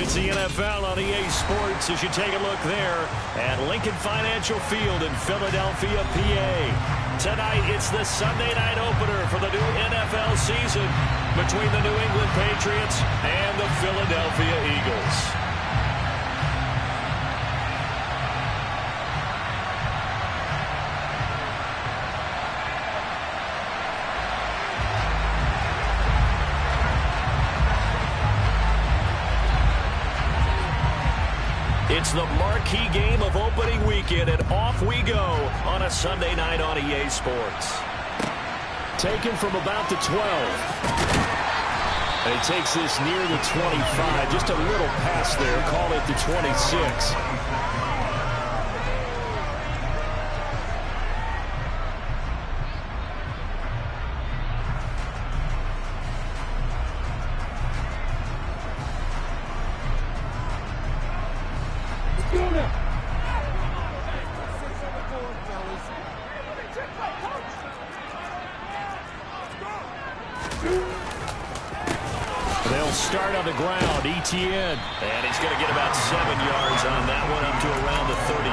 It's the NFL on EA Sports as you take a look there at Lincoln Financial Field in Philadelphia, PA. Tonight, it's the Sunday night opener for the new NFL season between the New England Patriots and the Philadelphia Eagles. It's the marquee game of opening weekend, and off we go on a Sunday night on EA Sports. Taken from about the 12. And he takes this near the 25. Just a little pass there. Call it the 26. They'll start on the ground. Etienne. And he's going to get about 7 yards on that one, up to around the 33.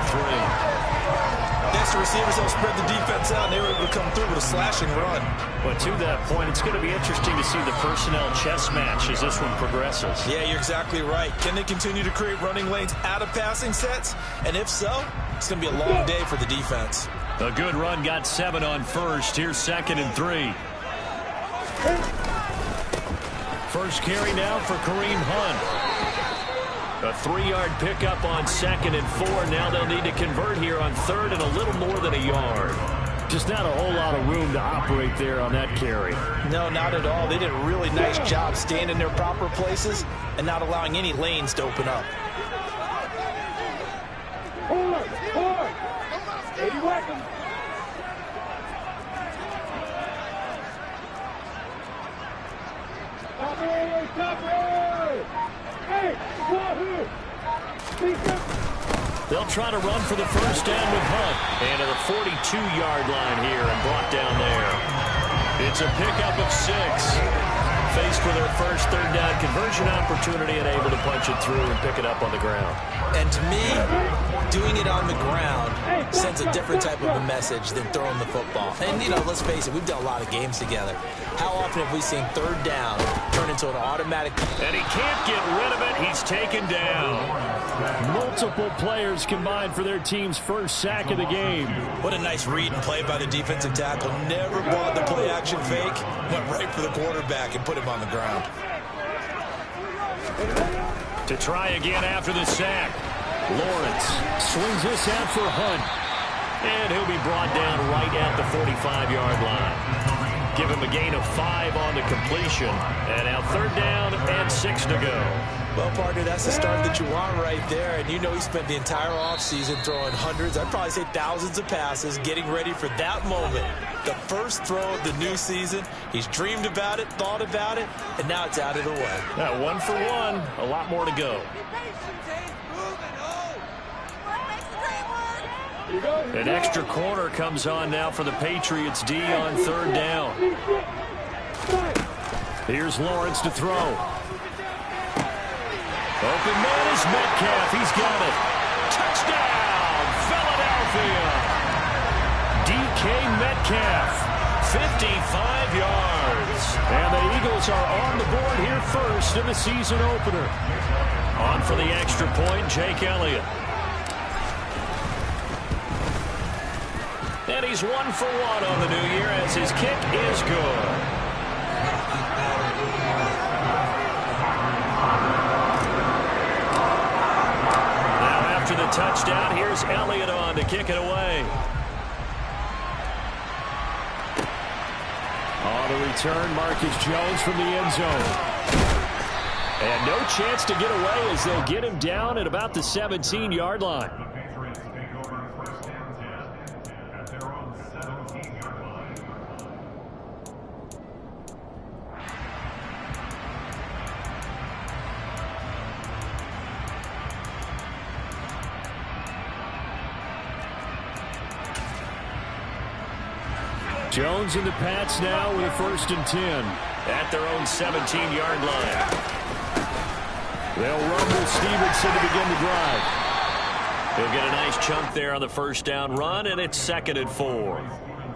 Next, the receivers will spread the defense out, and they were able to come through with a slashing run. But to that point, it's going to be interesting to see the personnel chess match as this one progresses. Yeah, you're exactly right. Can they continue to create running lanes out of passing sets? And if so, it's going to be a long day for the defense. A good run, got 7 on first. Here's 2nd and 3. First carry now for Kareem Hunt. A 3-yard pickup on 2nd and 4. Now they'll need to convert here on 3rd and a little more than a yard. Just not a whole lot of room to operate there on that carry. No, not at all. They did a really nice job staying in their proper places and not allowing any lanes to open up. 80 seconds. They'll try to run for the first down with Hunt. And to the 42-yard line here and brought down there. It's a pickup of 6. Faced with their first 3rd down conversion opportunity and able to punch it through and pick it up on the ground. And to me, doing it on the ground sends a different type of a message than throwing the football. And, you know, let's face it, we've done a lot of games together. How often have we seen 3rd down turn into an automatic? And he can't get rid of it. He's taken down. Multiple players combined for their team's first sack of the game. What a nice read and play by the defensive tackle. Never bought the play-action fake. Went right for the quarterback and put him on the ground. To try again after the sack. Lawrence swings this out for Hunt. And he'll be brought down right at the 45-yard line. Give him a gain of 5 on the completion. And now 3rd down and 6 to go. Well, partner, that's the start that you want right there. And you know he spent the entire offseason throwing hundreds, I'd probably say thousands of passes, getting ready for that moment. The first throw of the new season. He's dreamed about it, thought about it, and now it's out of the way. Now 1 for 1, a lot more to go. An extra corner comes on now for the Patriots D on 3rd down. Here's Lawrence to throw. Open man is Metcalf. He's got it. Touchdown, Philadelphia. DK Metcalf, 55 yards. And the Eagles are on the board here first in the season opener. On for the extra point, Jake Elliott. And he's 1 for 1 on the new year as his kick is good. Now after the touchdown, here's Elliott on to kick it away. On the return, Marcus Jones from the end zone. And no chance to get away as they'll get him down at about the 17-yard line. Jones and the Pats now with a 1st and 10 at their own 17-yard line. They'll rumble Stevenson to begin the drive. He'll get a nice chunk there on the first down run, and it's 2nd and 4.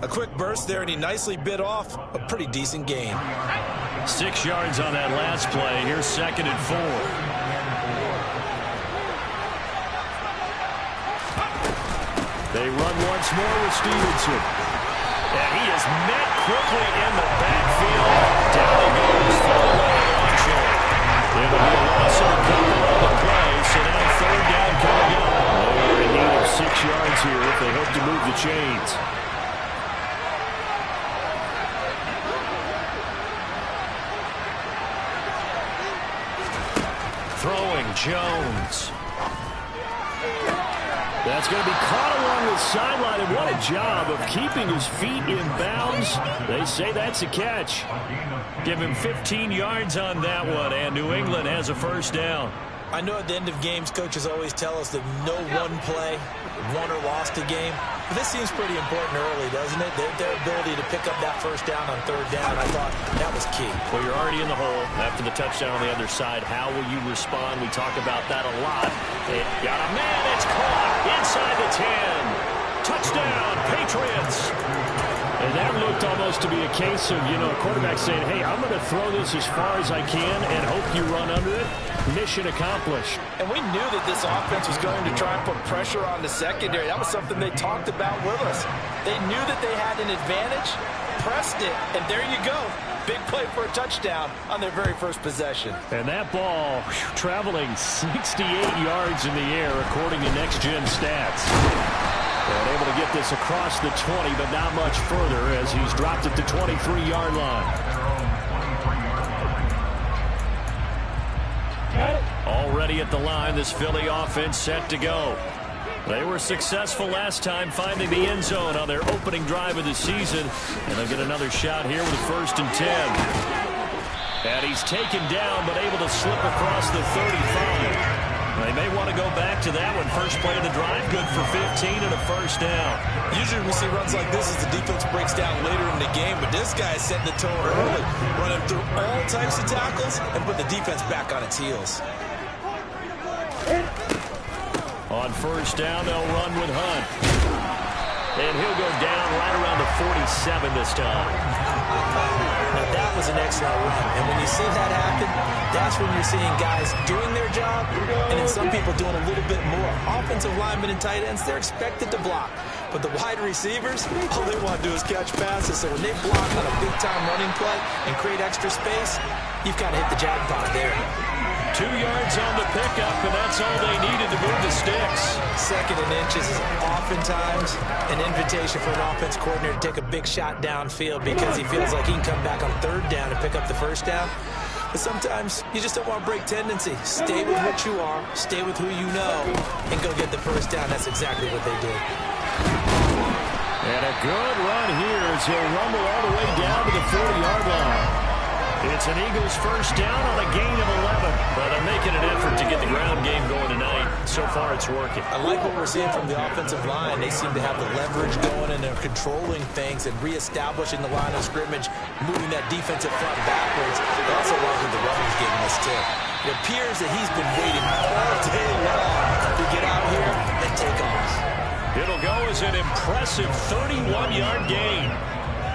A quick burst there, and he nicely bit off a pretty decent gain. 6 yards on that last play. Here's 2nd and 4. They run once more with Stevenson. And he is met quickly in the backfield. Down he goes for the launcher. It'll be a loss of a couple on the play, so now 3rd down coming up. They're in need of 6 yards here if they hope to move the chains. Throwing Jones. That's going to be caught along the sideline, and what a job of keeping his feet in bounds. They say that's a catch. Give him 15 yards on that one, and New England has a first down. I know at the end of games, coaches always tell us that no one play won or lost a game. But this seems pretty important early, doesn't it? Their ability to pick up that first down on 3rd down, I thought that was key. Well, you're already in the hole after the touchdown on the other side. How will you respond? We talk about that a lot. They got a man. It's caught inside the 10. Touchdown, Patriots. And that looked almost to be a case of, a quarterback saying, hey, I'm going to throw this as far as I can and hope you run under it. Mission accomplished. And we knew that this offense was going to try and put pressure on the secondary. That was something they talked about with us. They knew that they had an advantage, pressed it, and there you go. Big play for a touchdown on their very first possession. And that ball traveling 68 yards in the air, according to Next Gen Stats. And able to get this across the 20, but not much further as he's dropped it to 23-yard line. Already at the line, this Philly offense set to go. They were successful last time finding the end zone on their opening drive of the season. And they'll get another shot here with 1st and 10. And he's taken down, but able to slip across the 35. They may want to go back to that one. First play of the drive, good for 15 and a first down. Usually we see runs like this as the defense breaks down later in the game, but this guy is setting the tone early, running through all types of tackles and put the defense back on its heels. On first down, they'll run with Hunt. And he'll go down right around the 47 this time. Now that was an excellent run, and when you see that happen, that's when you're seeing guys doing their job, and then some people doing a little bit more. Offensive linemen and tight ends, they're expected to block. But the wide receivers, all they want to do is catch passes. So when they block on a big-time running play and create extra space, you've got to hit the jackpot there. 2 yards on the pickup, and that's all they needed to move the sticks. 2nd and inches is oftentimes an invitation for an offense coordinator to take a big shot downfield because he feels like he can come back on 3rd down and pick up the first down. But sometimes you just don't want to break tendency. Stay with what you are, stay with who you know, and go get the first down. That's exactly what they did. And a good run here as he'll rumble all the way down to the 40-yard line. It's an Eagles first down on a gain of 11. But they're making an effort to get the ground game going tonight. So far, it's working. I like what we're seeing from the offensive line. They seem to have the leverage going, and they're controlling things and reestablishing the line of scrimmage, moving that defensive front backwards. They also love what the runner's giving us, too. It appears that he's been waiting all day long to get out here and take off. It'll go as an impressive 31-yard gain.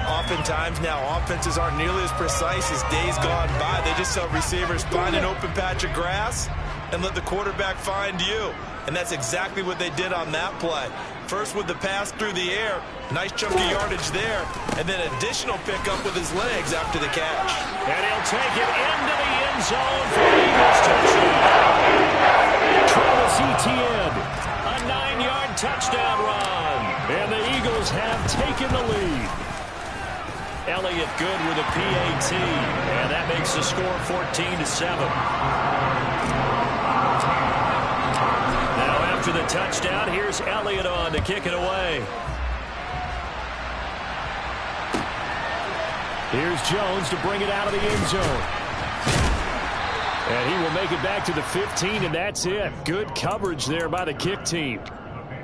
Oftentimes now, offenses aren't nearly as precise as days gone by. They just tell receivers, find an open patch of grass and let the quarterback find you. And that's exactly what they did on that play. First with the pass through the air, nice chunk of yardage there, and then additional pickup with his legs after the catch. And he'll take it into the end zone for the Eagles touchdown. Travis Etienne, a 9-yard touchdown run. And the Eagles have taken the lead. Elliott good with a PAT, and that makes the score 14-7. Now after the touchdown, here's Elliott on to kick it away. Here's Jones to bring it out of the end zone. And he will make it back to the 15, and that's it. Good coverage there by the kick team.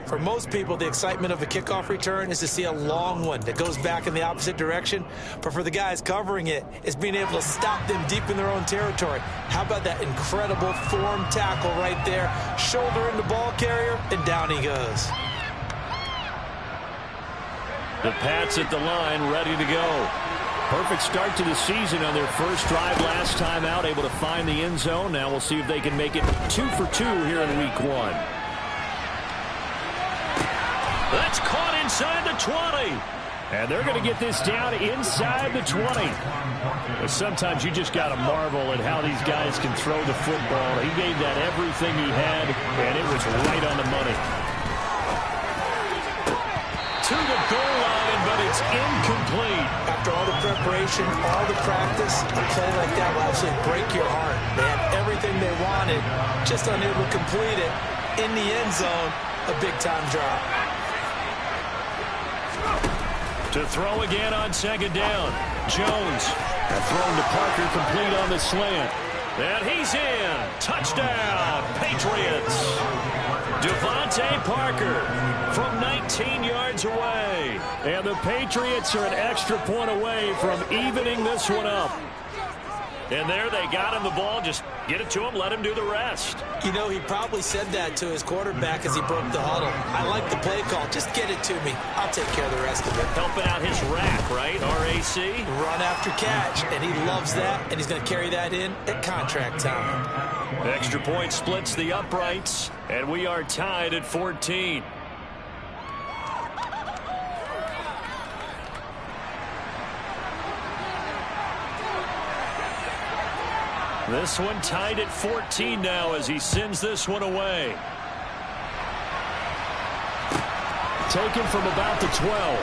For most people, the excitement of a kickoff return is to see a long one that goes back in the opposite direction. But for the guys covering it, it's being able to stop them deep in their own territory. How about that incredible form tackle right there? Shoulder in the ball carrier, and down he goes. The Pats at the line, ready to go. Perfect start to the season on their first drive last time out, able to find the end zone. Now we'll see if they can make it 2 for 2 here in week 1. That's caught inside the 20. And they're going to get this down inside the 20. But sometimes you just got to marvel at how these guys can throw the football. He gave that everything he had, and it was right on the money. To the goal line, but it's incomplete. After all the preparation, all the practice, a play like that will absolutely break your heart. They had everything they wanted, just unable to complete it. In the end zone, a big-time drop. To throw again on second down. Jones. Thrown to Parker, complete on the slant. And he's in. Touchdown, Patriots. Devontae Parker from 19 yards away. And the Patriots are an extra point away from evening this one up. And there they got him the ball. Just get it to him, let him do the rest. You know, he probably said that to his quarterback as he broke the huddle. I like the play call. Just get it to me. I'll take care of the rest of it. Helping out his rack, right? RAC. Run after catch. And he loves that. And he's going to carry that in at contract time. Extra point splits the uprights. And we are tied at 14. This one tied at 14 now as he sends this one away. Taken from about the 12.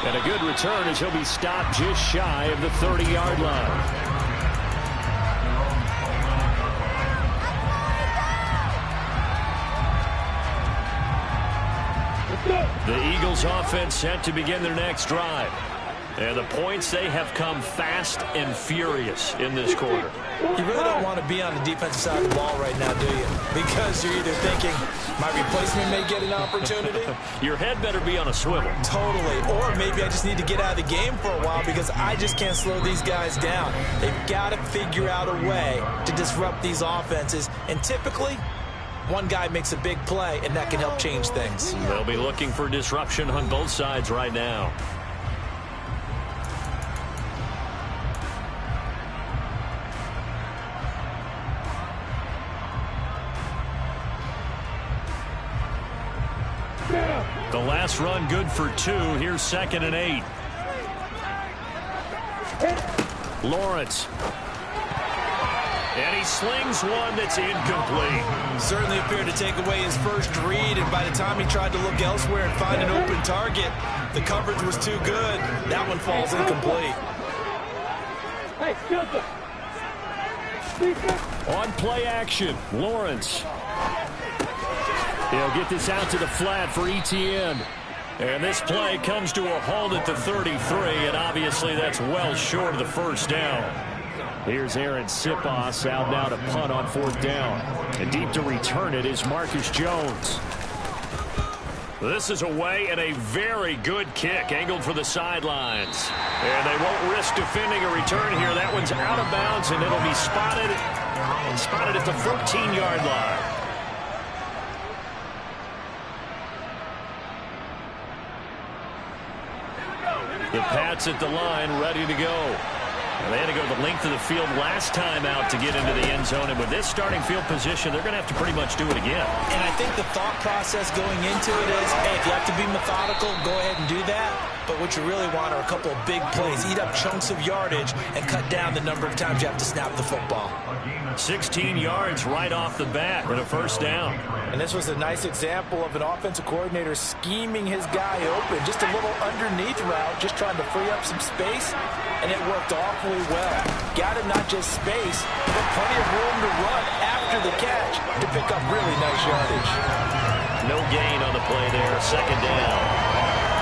And a good return as he'll be stopped just shy of the 30-yard line. The Eagles offense set to begin their next drive. And the points, they have come fast and furious in this quarter. You really don't want to be on the defensive side of the ball right now, do you? Because you're either thinking, my replacement may get an opportunity. Your head better be on a swivel. Totally. Or maybe I just need to get out of the game for a while because I just can't slow these guys down. They've got to figure out a way to disrupt these offenses. And typically, one guy makes a big play, and that can help change things. They'll be looking for disruption on both sides right now. The last run good for 2. Here's 2nd and 8. Lawrence. And he slings one that's incomplete. Certainly appeared to take away his first read, and by the time he tried to look elsewhere and find an open target, the coverage was too good. That one falls incomplete. On play action, Lawrence. He'll get this out to the flat for Etienne. And this play comes to a halt at the 33, and obviously that's well short of the first down. Here's Aaron Siposs out now to punt on 4th down. And deep to return it is Marcus Jones. This is away and a very good kick, angled for the sidelines. And they won't risk defending a return here. That one's out of bounds, and it'll be spotted at the 14-yard line. The Pats at the line, ready to go. And they had to go the length of the field last time out to get into the end zone. And with this starting field position, they're going to have to pretty much do it again. And I think the thought process going into it is, hey, if you have to be methodical, go ahead and do that. But what you really want are a couple of big plays, eat up chunks of yardage, and cut down the number of times you have to snap the football. 16 yards right off the bat and a first down. And this was a nice example of an offensive coordinator scheming his guy open. Just a little underneath route, just trying to free up some space, and it worked awfully well. Got him not just space, but plenty of room to run after the catch to pick up really nice yardage. No gain on the play there, 2nd down.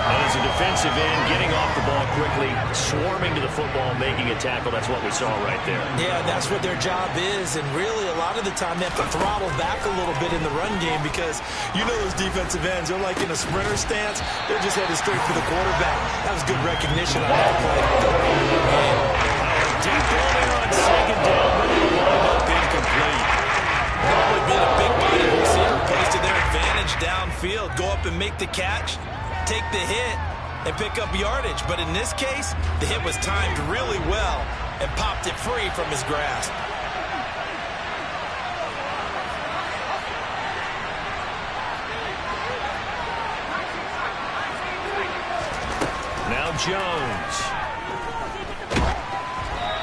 And as a defensive end, getting off the ball quickly, swarming to the football, making a tackle, that's what we saw right there. Yeah, that's what their job is, and really a lot of the time they have to throttle back a little bit in the run game because you know those defensive ends, they're like in a sprinter stance. They're just headed straight for the quarterback. That was good recognition on that play. Deep ball there on second down, but it wound up incomplete. Probably been a big-bodied receiver plays to their advantage downfield. Go up and make the catch, take the hit, and pick up yardage. But in this case, the hit was timed really well and popped it free from his grasp. Now Jones.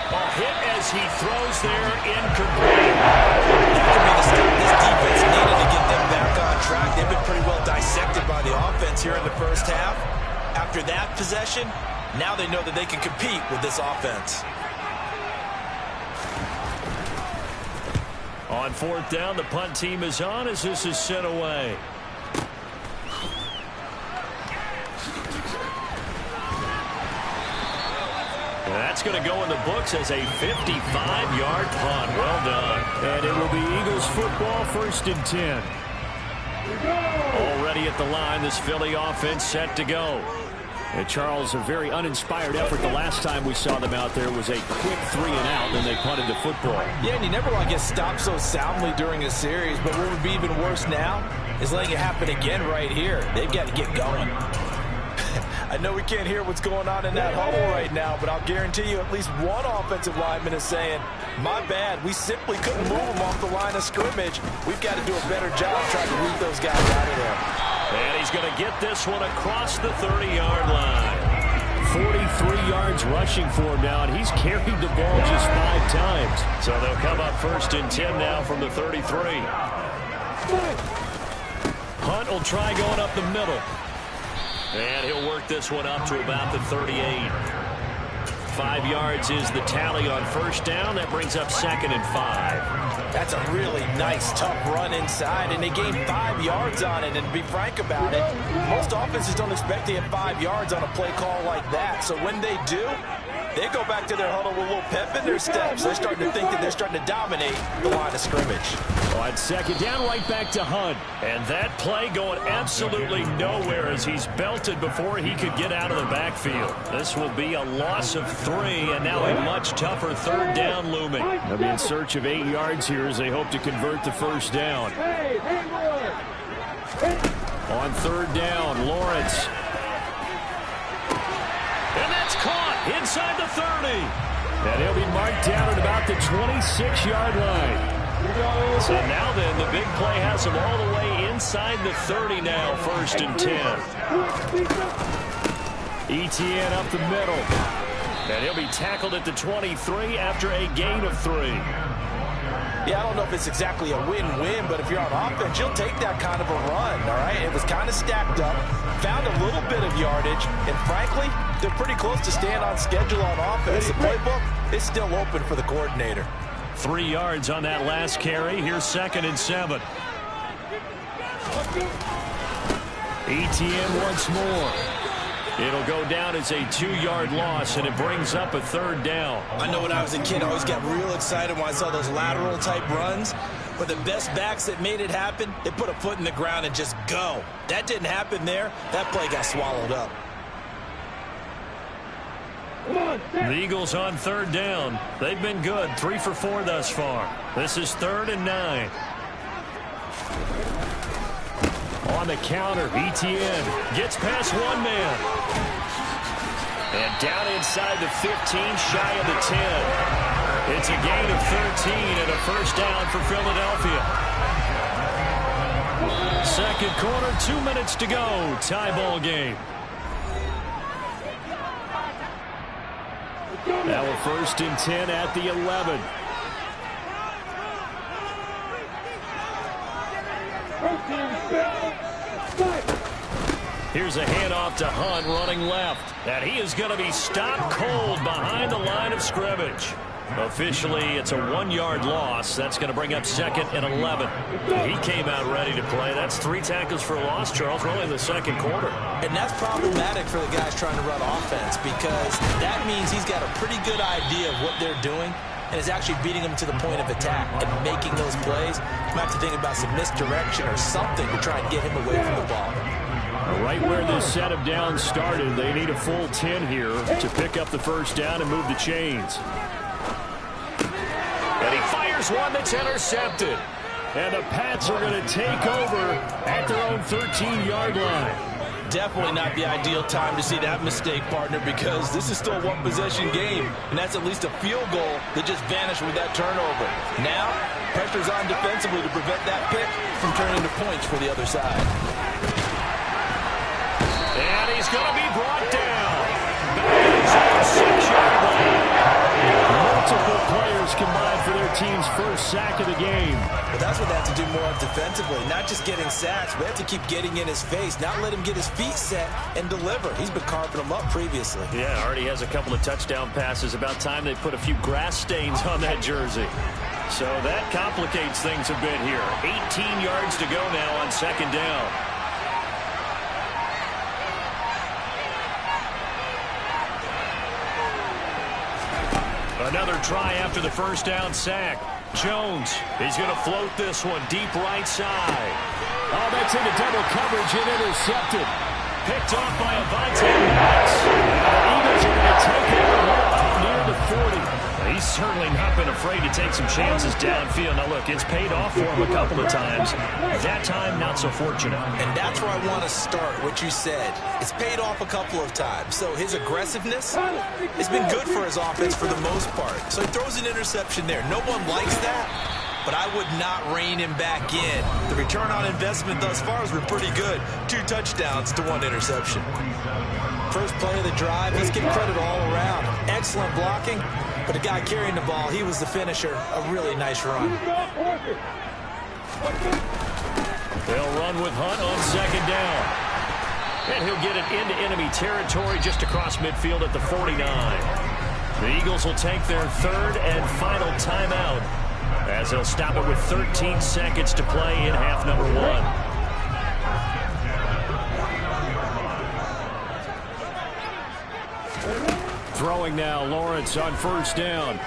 A hit as he throws there, incomplete. That could be the stop this defense needed to get them back on track. They've been pretty well dissected by the offense here in the first half. After that possession, now they know that they can compete with this offense. On fourth down, the punt team is on as this is sent away. And that's going to go in the books as a 55-yard punt. Well done. And it will be Eagles football, 1st and 10. Already at the line, this Philly offense set to go. And Charles, a very uninspired effort the last time we saw them out there was a quick 3 and out, then they punted the football. Yeah, and you never want to get stopped so soundly during a series, but what would be even worse now is letting it happen again right here. They've got to get going. I know we can't hear what's going on in that huddle right now, but I'll guarantee you at least one offensive lineman is saying, my bad, we simply couldn't move them off the line of scrimmage. We've got to do a better job trying to root those guys out of there. And he's going to get this one across the 30-yard line. 43 yards rushing for him now, and he's carried the ball just 5 times. So they'll come up 1st and 10 now from the 33. Hunt will try going up the middle. And he'll work this one up to about the 38. 5 yards is the tally on 1st down. That brings up 2nd and 5. That's a really nice, tough run inside, and they gained 5 yards on it. And to be frank about it, most offenses don't expect to get 5 yards on a play call like that. So when they do, they go back to their huddle with a little pep in their steps. They're starting to think that they're starting to dominate the line of scrimmage. On 2nd down, right back to Hunt. And that play going absolutely nowhere as he's belted before he could get out of the backfield. This will be a loss of 3, and now a much tougher 3rd down looming. They'll be in search of 8 yards here as they hope to convert the 1st down. On 3rd down, Lawrence. And that's caught inside the 30. And he'll be marked down at about the 26-yard line. So now then, the big play has him all the way inside the 30 now, 1st and 10. Etienne up the middle. And he'll be tackled at the 23 after a gain of 3. Yeah, I don't know if it's exactly a win-win, but if you're on offense, you'll take that kind of a run, all right? It was kind of stacked up, found a little bit of yardage, and frankly, they're pretty close to staying on schedule on offense. The playbook is still open for the coordinator. 3 yards on that last carry. Here's 2nd and 7. Etienne once more. It'll go down as a 2-yard loss, and it brings up a 3rd down. I know when I was a kid, I always got real excited when I saw those lateral-type runs. But the best backs that made it happen, they put a foot in the ground and just go. That didn't happen there. That play got swallowed up. The Eagles on 3rd down. They've been good, 3 for 4 thus far. This is 3rd and 9. On the counter, Etienne gets past one man. And down inside the 15, shy of the 10. It's a gain of 13 and a 1st down for Philadelphia. 2nd quarter, 2 minutes to go. Tie ball game. Now a 1st and 10 at the 11. Here's a handoff to Hunt running left. And he is going to be stopped cold behind the line of scrimmage. Officially, it's a 1-yard loss. That's going to bring up 2nd and 11. He came out ready to play. That's 3 tackles for a loss, Charles, early in the second quarter. And that's problematic for the guys trying to run offense because that means he's got a pretty good idea of what they're doing and is actually beating them to the point of attack and making those plays. You might have to think about some misdirection or something to try and get him away from the ball. Right where this set of downs started, they need a full 10 here to pick up the first down and move the chains. And he fires one that's intercepted. And the Pats are going to take over at their own 13-yard line. Definitely not the ideal time to see that mistake, partner, because this is still a one-possession game, and that's at least a field goal that just vanished with that turnover. Now, pressure's on defensively to prevent that pick from turning to points for the other side. And he's going to be brought down. Back to the 6-yard line. Multiple players combined for their team's first sack of the game. But that's what they have to do more of defensively, not just getting sacks. We have to keep getting in his face, not let him get his feet set and deliver. He's been carving them up previously. Yeah, already has a couple of touchdown passes. About time they put a few grass stains on that jersey. So that complicates things a bit here. 18 yards to go now on 2nd down. Another try after the first down sack. Jones, he's going to float this one deep right side. Oh, that's into double coverage and intercepted. Picked off by Avonte Maddox. The Eagles are going to take over up near the 40. He's certainly not been afraid to take some chances downfield. Now, look, it's paid off for him a couple of times. That time, not so fortunate. And that's where I want to start, what you said. It's paid off a couple of times. So his aggressiveness has been good for his offense for the most part. So he throws an interception there. No one likes that, but I would not rein him back in. The return on investment thus far has been pretty good. 2 touchdowns to 1 interception. First play of the drive, let's give credit all around. Excellent blocking, but the guy carrying the ball, he was the finisher. A really nice run. They'll run with Hunt on 2nd down. And he'll get it into enemy territory just across midfield at the 49. The Eagles will take their 3rd and final timeout as they'll stop it with 13 seconds to play in half number 1. Throwing now, Lawrence on 1st down.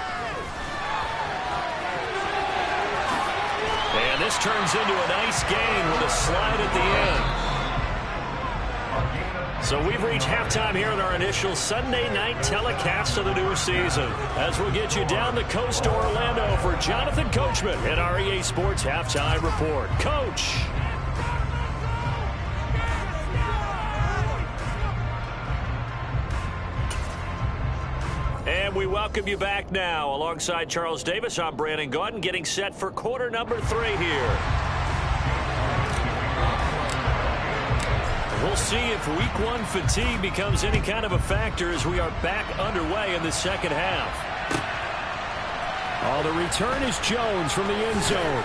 And this turns into a nice gain with a slide at the end. So we've reached halftime here in our initial Sunday night telecast of the new season. As we'll get you down the coast to Orlando for Jonathan Coachman and our EA Sports Halftime Report. Coach. And we welcome you back now. Alongside Charles Davis, I'm Brandon Gaudin, getting set for quarter number 3 here. We'll see if week 1 fatigue becomes any kind of a factor as we are back underway in the second half. Oh, the return is Jones from the end zone.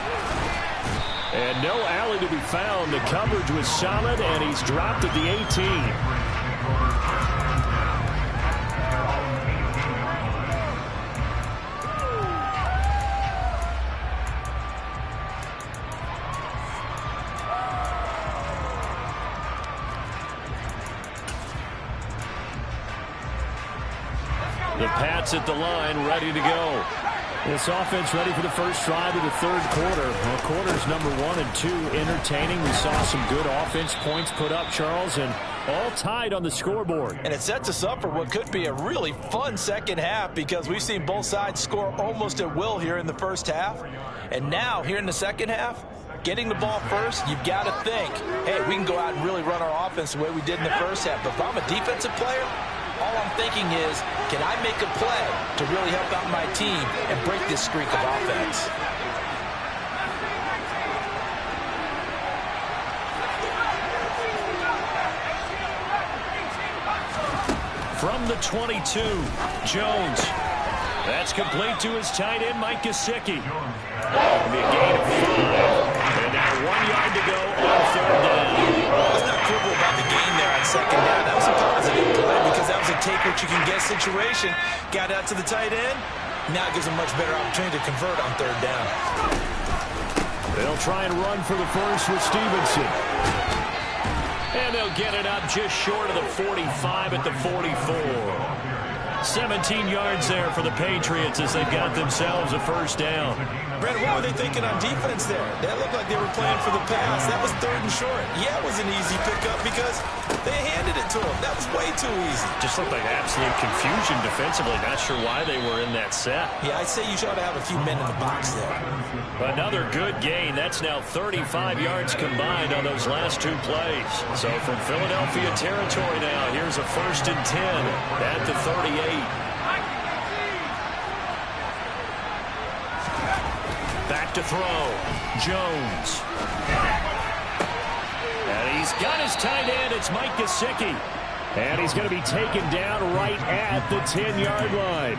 And no alley to be found. The coverage was solid, and he's dropped at the 18. The Pats at the line, ready to go. This offense ready for the first drive of the 3rd quarter. Well, quarters number 1 and 2 entertaining. We saw some good offense points put up, Charles, and all tied on the scoreboard. And it sets us up for what could be a really fun second half because we've seen both sides score almost at will here in the first half. And now, here in the second half, getting the ball first, you've got to think, hey, we can go out and really run our offense the way we did in the first half. But if I'm a defensive player, all I'm thinking is, can I make a play to really help out my team and break this streak of offense? From the 22, Jones. That's complete to his tight end, Mike Gesicki. That'll be a gain of 5. And now 1 yard to go on 3rd down. Let's not quibble about the gain there on 2nd down. That was a positive play because that was a take what you can get situation. Got out to the tight end, Now it gives them much better opportunity to convert on third down. They'll try and run for the first with Stevenson. And they'll get it up just short of the 45 at the 44. 17 yards there for the Patriots as they've got themselves a first down. Brandon, what were they thinking on defense there? That looked like they were playing for the pass. That was third and short. Yeah, it was an easy pickup because they handed it to them. That was way too easy. Just looked like absolute confusion defensively. Not sure why they were in that set. Yeah, I'd say you should have a few men in the box there. Another good gain. That's now 35 yards combined on those last two plays. So from Philadelphia territory now, here's a 1st and 10 at the 38. Back to throw. Jones. And he's got his tight end. It's Mike Gesicki. And he's going to be taken down right at the 10-yard line.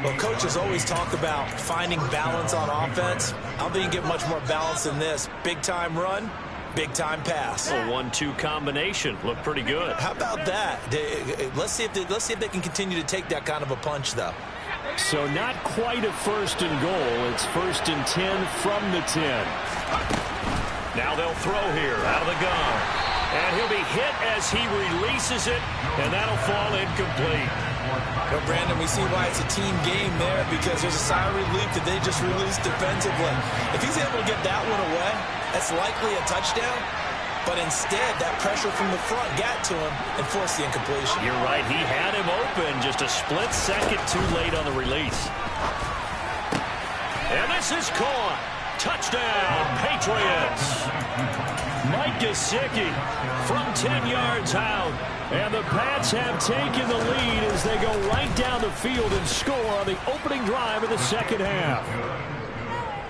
Well, coaches always talk about finding balance on offense. I don't think you can get much more balance than this. Big-time run, big-time pass. A 1-2 combination. Looked pretty good. How about that? Let's see if they can continue to take that kind of a punch, though. So not quite a 1st and goal. It's 1st and 10 from the 10. Now they'll throw here out of the gun. And he'll be hit as he releases it, and that'll fall incomplete. Well, Brandon, we see why it's a team game there because there's a sigh of relief that they just released defensively. If he's able to get that one away, that's likely a touchdown. But instead, that pressure from the front got to him and forced the incompletion. You're right. He had him open just a split second too late on the release. And this is caught. Touchdown, Patriots. Mike Gesicki from 10 yards out. And the Pats have taken the lead as they go right down the field and score on the opening drive of the second half.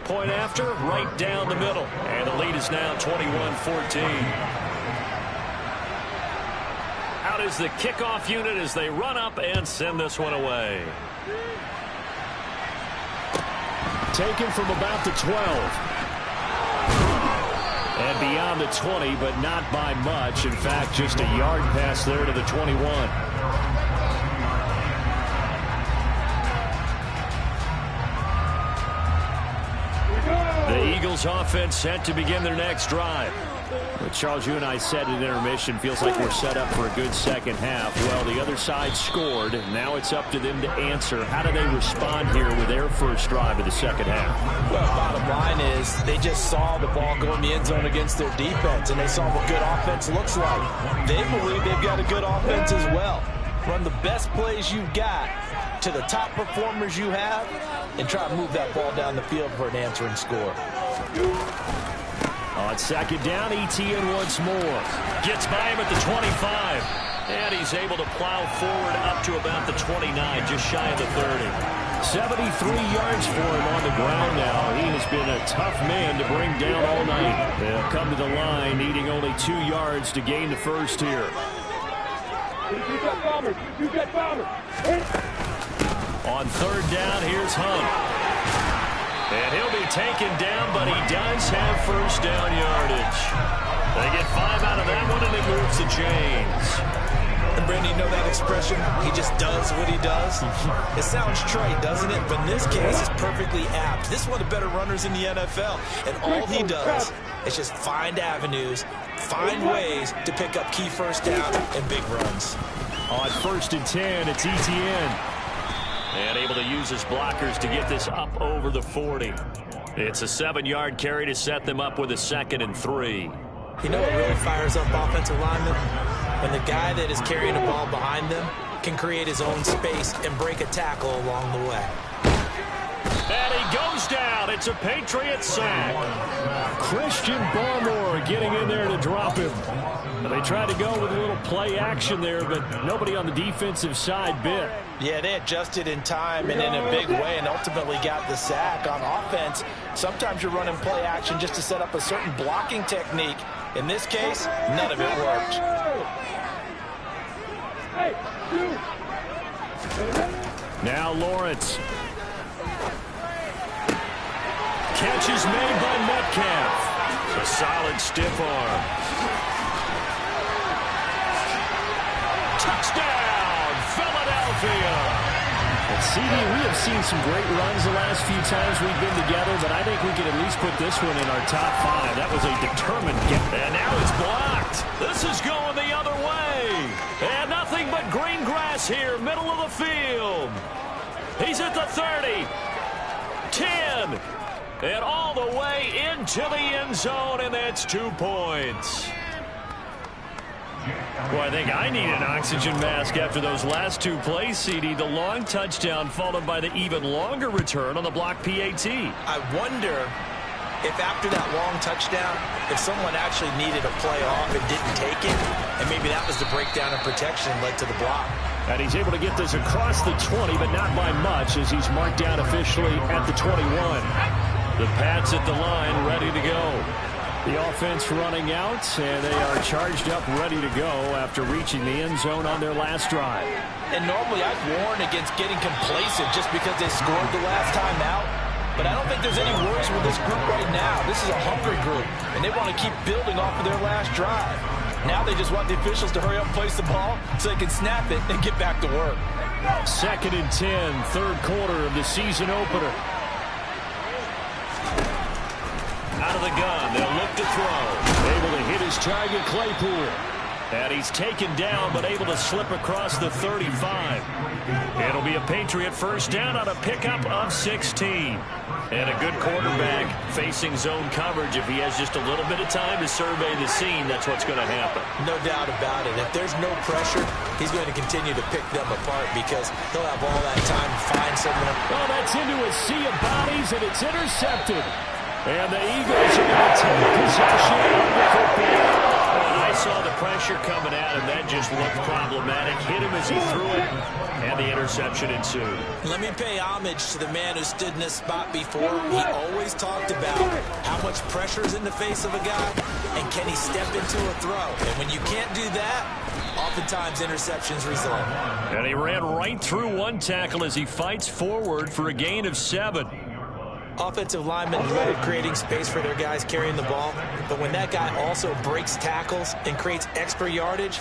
Point after, right down the middle. And the lead is now 21-14. Out is the kickoff unit as they run up and send this one away. Taken from about the 12. And beyond the 20, but not by much. In fact, just a yard pass there to the 21. The Eagles offense set to begin their next drive. But Charles, you and I said at intermission, feels like we're set up for a good second half. Well, the other side scored. Now it's up to them to answer. How do they respond here with their first drive of the second half? Well, bottom line is they just saw the ball go in the end zone against their defense, and they saw what good offense looks like. They believe they've got a good offense as well. Run the best plays you've got to the top performers you have and try to move that ball down the field for an answering score. On second down, Etienne once more. Gets by him at the 25. And he's able to plow forward up to about the 29, just shy of the 30. 73 yards for him on the ground now. He has been a tough man to bring down all night. They'll come to the line, needing only 2 yards to gain the first here. On third down, here's Hunt. And he'll be taken down, but he does have first down yardage. They get 5 out of that one, and it moves the chains. And Brandon, you know that expression? He just does what he does. It sounds trite, doesn't it? But in this case, it's perfectly apt. This is one of the better runners in the NFL. And all he does is just find avenues, find ways to pick up key first down and big runs. On 1st and 10, it's Etienne. And able to use his blockers to get this up over the 40. It's a 7-yard carry to set them up with a 2nd and 3. You know what really fires up offensive linemen? When the guy that is carrying the ball behind them can create his own space and break a tackle along the way. And he goes down. It's a Patriot sack. Christian Barmore getting in there to drop him. They tried to go with a little play action there, but nobody on the defensive side bit. Yeah, they adjusted in time and in a big way and ultimately got the sack. On offense, sometimes you're running play action just to set up a certain blocking technique. In this case, none of it worked. Now Lawrence. Catch is made by Metcalf. A solid stiff arm. Touchdown, Philadelphia. It's CD, we have seen some great runs the last few times we've been together, but I think we could at least put this one in our top 5. That was a determined get. And now it's blocked. This is going the other way. And nothing but green grass here, middle of the field. He's at the 30. 10. And all the way into the end zone, and that's 2 points. Well, I think I need an oxygen mask after those last 2 plays, CD. The long touchdown followed by the even longer return on the block PAT. I wonder if after that long touchdown, if someone actually needed a play off and didn't take it, and maybe that was the breakdown of protection led to the block. And he's able to get this across the 20, but not by much, as he's marked down officially at the 21. The Pats at the line, ready to go. The offense running out, and they are charged up, ready to go after reaching the end zone on their last drive. And normally I'd warn against getting complacent just because they scored the last time out. But I don't think there's any worries with this group right now. This is a hungry group, and they want to keep building off of their last drive. Now they just want the officials to hurry up and place the ball so they can snap it and get back to work. 2nd and 10, third quarter of the season opener. Out of the gun, they'll look to throw. Able to hit his target, Claypool. And he's taken down, but able to slip across the 35. It'll be a Patriot first down on a pickup of 16. And a good quarterback facing zone coverage. If he has just a little bit of time to survey the scene, that's what's going to happen. No doubt about it. If there's no pressure, he's going to continue to pick them apart because he'll have all that time to find someone. Oh, that's into a sea of bodies, and it's intercepted. And the Eagles are going to take possession of the football. I saw the pressure coming at him. That just looked problematic. Hit him as he threw it, and the interception ensued. Let me pay homage to the man who stood in this spot before. He always talked about how much pressure is in the face of a guy, and can he step into a throw. And when you can't do that, oftentimes interceptions result. And he ran right through one tackle as he fights forward for a gain of 7. Offensive linemen love creating space for their guys carrying the ball, but when that guy also breaks tackles and creates extra yardage,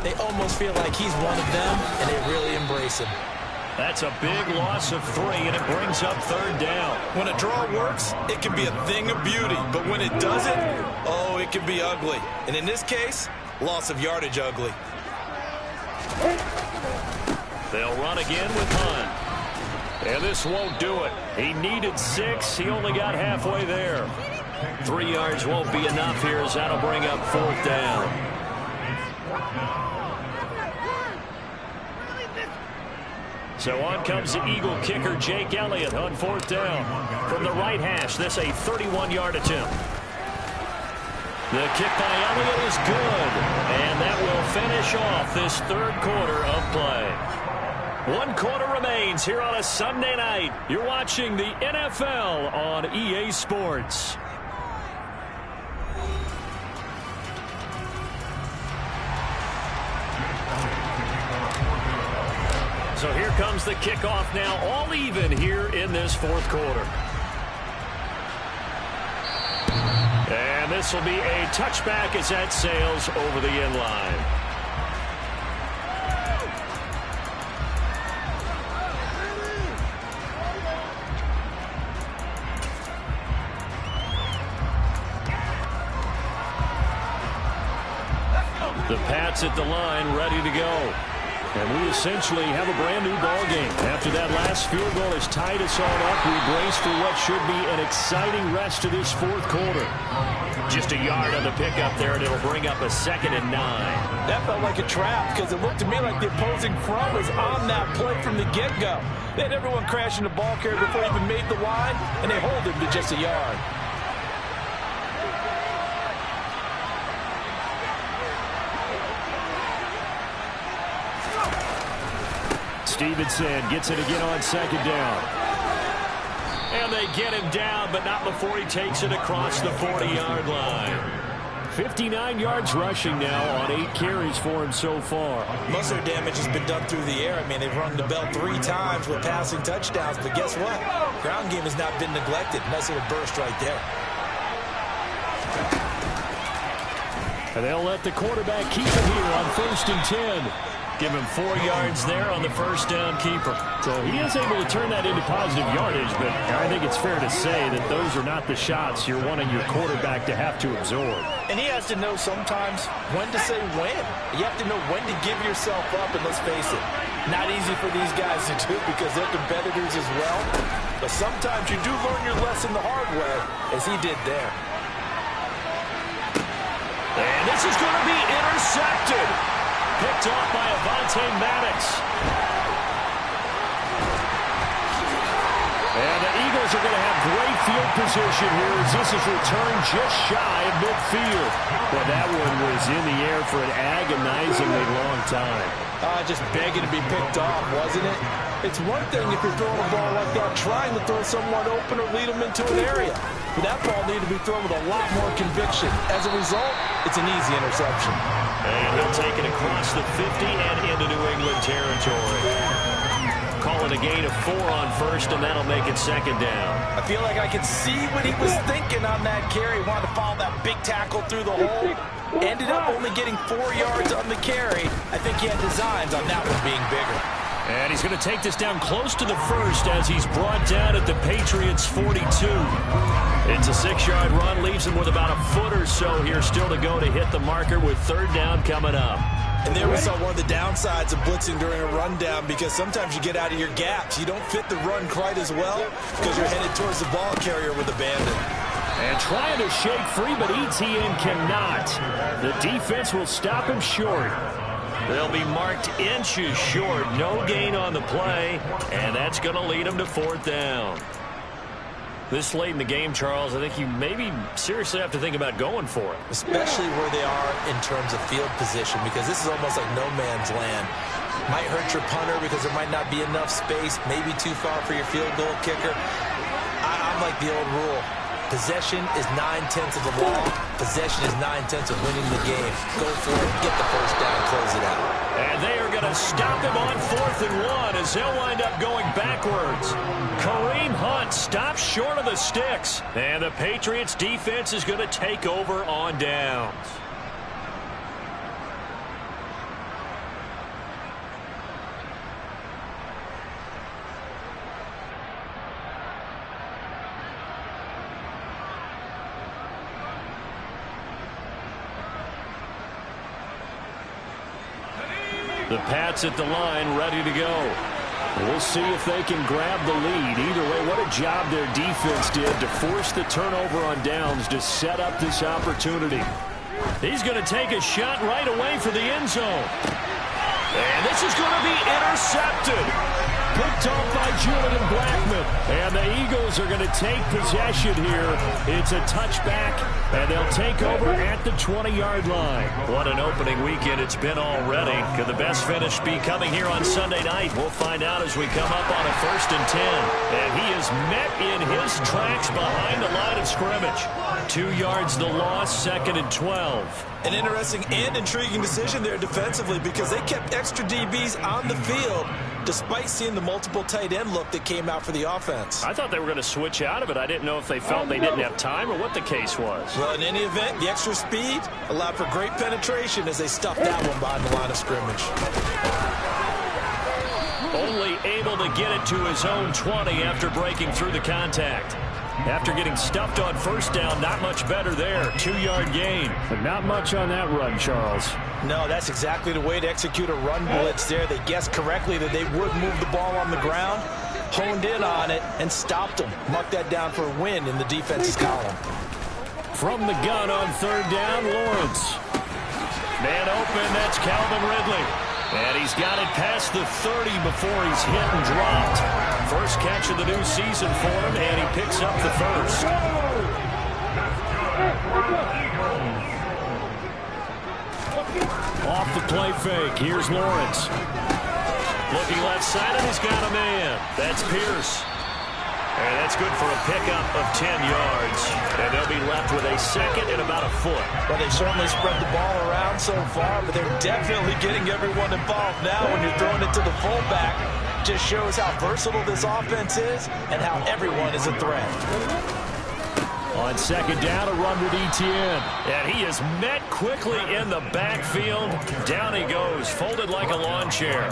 they almost feel like he's one of them, and they really embrace him. That's a big loss of 3, and it brings up 3rd down. When a draw works, it can be a thing of beauty, but when it doesn't, oh, it can be ugly. And in this case, loss of yardage ugly. They'll run again with Hunt. And this won't do it. He needed 6. He only got halfway there. 3 yards won't be enough here as that'll bring up 4th down. So on comes the Eagle kicker, Jake Elliott, on 4th down. From the right hash, this a 31-yard attempt. The kick by Elliott is good. And that will finish off this 3rd quarter of play. 1 quarter remains here on a Sunday night. You're watching the NFL on EA Sports. So here comes the kickoff now, all even here in this 4th quarter. And this will be a touchback as that sails over the end line. The Pats at the line, ready to go. And we essentially have a brand new ball game. After that last field goal has tied us all up, we brace for what should be an exciting rest to this 4th quarter. Just a yard on the pickup there, and it'll bring up a 2nd and 9. That felt like a trap because it looked to me like the opposing front was on that play from the get-go. They had everyone crashing the ball carrier before he even made the line, and they hold him to just a yard. Stevenson gets it again on 2nd down. And they get him down, but not before he takes it across the 40-yard line. 59 yards rushing now on 8 carries for him so far. Most of their damage has been done through the air. I mean, they've rung the bell 3 times with passing touchdowns, but guess what? Ground game has not been neglected. Nice little burst right there. And they'll let the quarterback keep it here on 1st and 10. Give him 4 yards there on the first down keeper. So he is able to turn that into positive yardage, but I think it's fair to say that those are not the shots you're wanting your quarterback to have to absorb. And he has to know sometimes when to say when. You have to know when to give yourself up, and let's face it, not easy for these guys to do because they're competitors as well. But sometimes you do learn your lesson the hard way, as he did there. And this is going to be intercepted. Picked off by Avonte Maddox. And the Eagles are going to have great field position here as this is returned just shy of midfield. But that one was in the air for an agonizingly long time. Just begging to be picked off, wasn't it? It's one thing if you're throwing a ball like that, trying to throw someone open or lead them into an area. But that ball needed to be thrown with a lot more conviction. As a result, it's an easy interception. And he'll take it across the 50 and into New England territory. Call it a gain of 4 on first, and that'll make it second down. I feel like I could see what he was thinking on that carry. He wanted to follow that big tackle through the hole. Ended up only getting 4 yards on the carry. I think he had designs on that one being bigger. And he's going to take this down close to the first as he's brought down at the Patriots' 42. It's a 6-yard run, leaves him with about a foot or so here still to go to hit the marker with third down coming up. And there we saw one of the downsides of blitzing during a rundown because sometimes you get out of your gaps. You don't fit the run quite as well because you're headed towards the ball carrier with abandon. And trying to shake free, but ETN cannot. The defense will stop him short. They'll be marked inches short. No gain on the play, and that's going to lead them to fourth down. This late in the game, Charles, I think you maybe seriously have to think about going for it. Especially where they are in terms of field position, because this is almost like no man's land. Might hurt your punter because there might not be enough space, maybe too far for your field goal kicker. I'm like the old rule. Possession is 9/10 of the law. Possession is 9/10 of winning the game. Go for it, get the first down, close it out. And they are going to stop him on 4th and 1 as they'll wind up going backwards. Kareem Hunt stops short of the sticks. And the Patriots defense is going to take over on downs. The Pats at the line, ready to go. We'll see if they can grab the lead. Either way, what a job their defense did to force the turnover on downs to set up this opportunity. He's going to take a shot right away for the end zone. And this is going to be intercepted. Picked off by Julian Blackmon. And the Eagles are going to take possession here. It's a touchback, and they'll take over at the 20-yard line. What an opening weekend it's been already. Could the best finish be coming here on Sunday night? We'll find out as we come up on a 1st and 10. And he is met in his tracks behind the line of scrimmage. 2 yards the loss, 2nd and 12. An interesting and intriguing decision there defensively because they kept extra DBs on the field despite seeing the multiple tight end look that came out for the offense. I thought they were going to switch out of it. I didn't know if they felt they didn't have time or what the case was. Well, in any event, the extra speed allowed for great penetration as they stuffed that one behind the line of scrimmage. Only able to get it to his own 20 after breaking through the contact. After getting stuffed on first down, not much better there. 2-yard gain. But not much on that run, Charles. No, that's exactly the way to execute a run blitz there. They guessed correctly that they would move the ball on the ground, honed in on it, and stopped them. Marked that down for a win in the defense's column. From the gun on 3rd down, Lawrence. Man open, that's Calvin Ridley. And he's got it past the 30 before he's hit and dropped. First catch of the new season for him, and he picks up the first. Off the play fake, here's Lawrence. Looking left side, and he's got a man. That's Pierce. And that's good for a pickup of 10 yards. And they'll be left with a 2nd and about a foot. Well, they've certainly spread the ball around so far, but they're definitely getting everyone involved now when you're throwing it to the fullback. Just shows how versatile this offense is and how everyone is a threat. On second down, a run with Etienne. And he is met quickly in the backfield. Down he goes, folded like a lawn chair.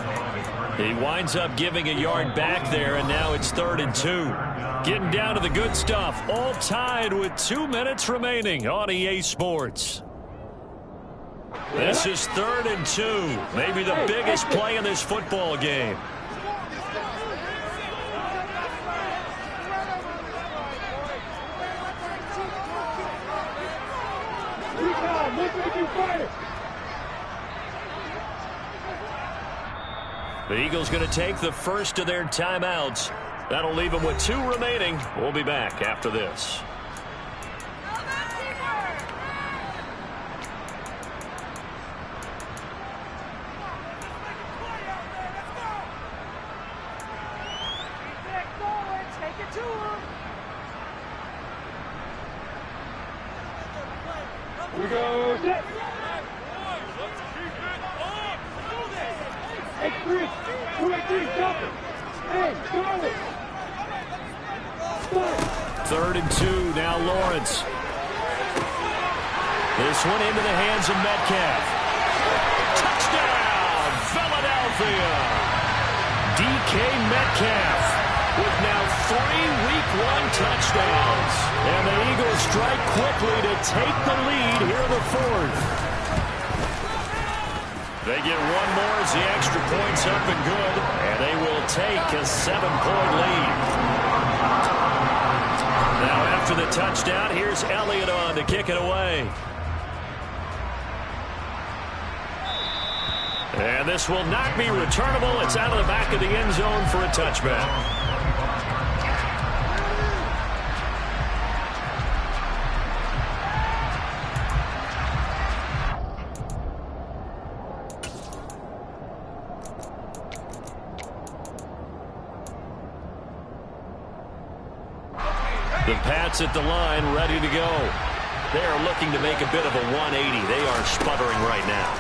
He winds up giving a yard back there, and now it's 3rd and 2. Getting down to the good stuff, all tied with 2 minutes remaining on EA Sports. This is 3rd and 2, maybe the biggest play in this football game. The Eagles going to take the first of their timeouts. That'll leave them with 2 remaining. We'll be back after this. We go. Set. X3, 283, stop it. Hey, Charlie. 3rd and 2, now Lawrence. This one into the hands of Metcalf. Touchdown, Philadelphia. DK Metcalf with now 3 Week 1 touchdowns. And the Eagles strike quickly to take the lead here in the 4th. They get 1 more as the extra point's up and good, and they will take a 7-point lead. Now after the touchdown, here's Elliott on to kick it away. And this will not be returnable. It's out of the back of the end zone for a touchback. The Pats at the line, ready to go. They are looking to make a bit of a 180. They are sputtering right now.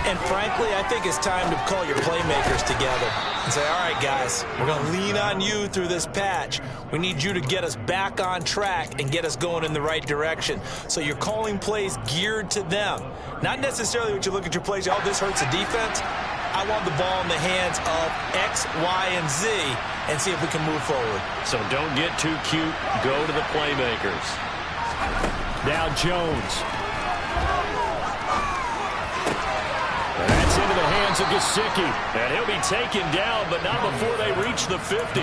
And frankly, I think it's time to call your playmakers together and say, all right, guys, we're going to lean on you through this patch. We need you to get us back on track and get us going in the right direction. So you're calling plays geared to them. Not necessarily what you look at your plays, oh, this hurts the defense. I want the ball in the hands of X, Y, and Z and see if we can move forward. So don't get too cute. Go to the playmakers. Now Jones. That's into the hands of Gesicki. And he'll be taken down, but not before they reach the 50.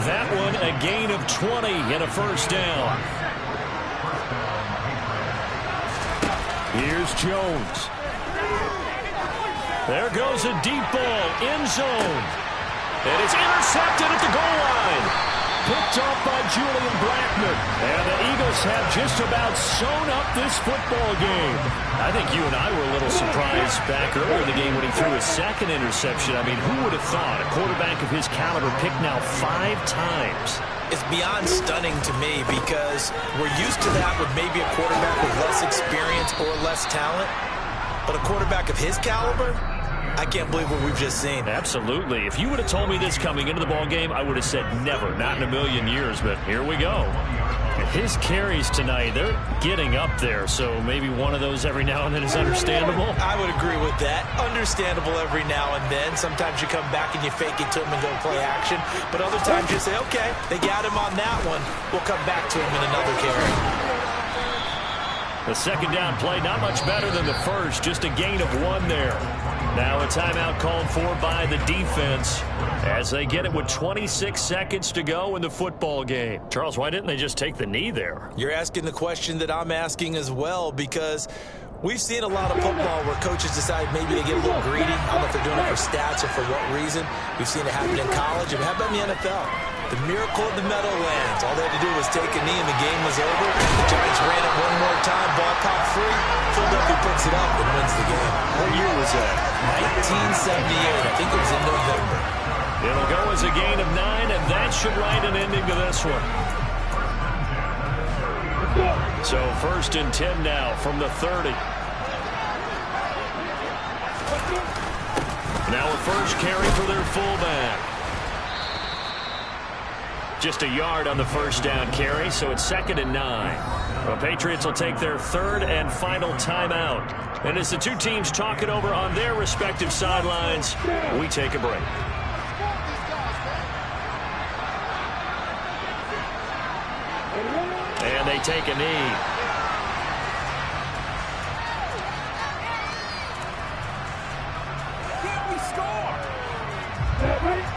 That one a gain of 20 and a first down. Here's Jones. There goes a deep ball, end zone. And it's intercepted at the goal line. Picked off by Julian Blackmon. And the Eagles have just about sewn up this football game. I think you and I were a little surprised back earlier in the game when he threw his 2nd interception. I mean, who would have thought a quarterback of his caliber picked now 5 times? It's beyond stunning to me because we're used to that with maybe a quarterback with less experience or less talent. But a quarterback of his caliber, I can't believe what we've just seen. Absolutely. If you would have told me this coming into the ball game, I would have said never, not in a million years, but here we go. His carries tonight, they're getting up there, so maybe one of those every now and then is understandable. I would agree with that. Understandable every now and then. Sometimes you come back and you fake it to him and go play action, but other times you say, okay, they got him on that one. We'll come back to him in another carry. The second down play, not much better than the first, just a gain of 1 there. Now a timeout called for by the defense as they get it with 26 seconds to go in the football game. Charles, why didn't they just take the knee there? You're asking the question that I'm asking as well, because we've seen a lot of football where coaches decide maybe they get a little greedy. I don't know if they're doing it for stats or for what reason. We've seen it happen in college. And how about in the NFL? The miracle of the Meadowlands. All they had to do was take a knee and the game was over. The Giants ran it one more time. Ball popped free. Philadelphia picks it up and wins the game. What year was that? 1978. I think it was in November. It'll go as a gain of 9, and that should write an ending to this one. So 1st and 10 now from the 30. Now a first carry for their fullback. Just a yard on the first down carry, so it's 2nd and 9. The Patriots will take their 3rd and final timeout. And as the two teams talk it over on their respective sidelines, we take a break. And they take a knee. Can we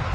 score?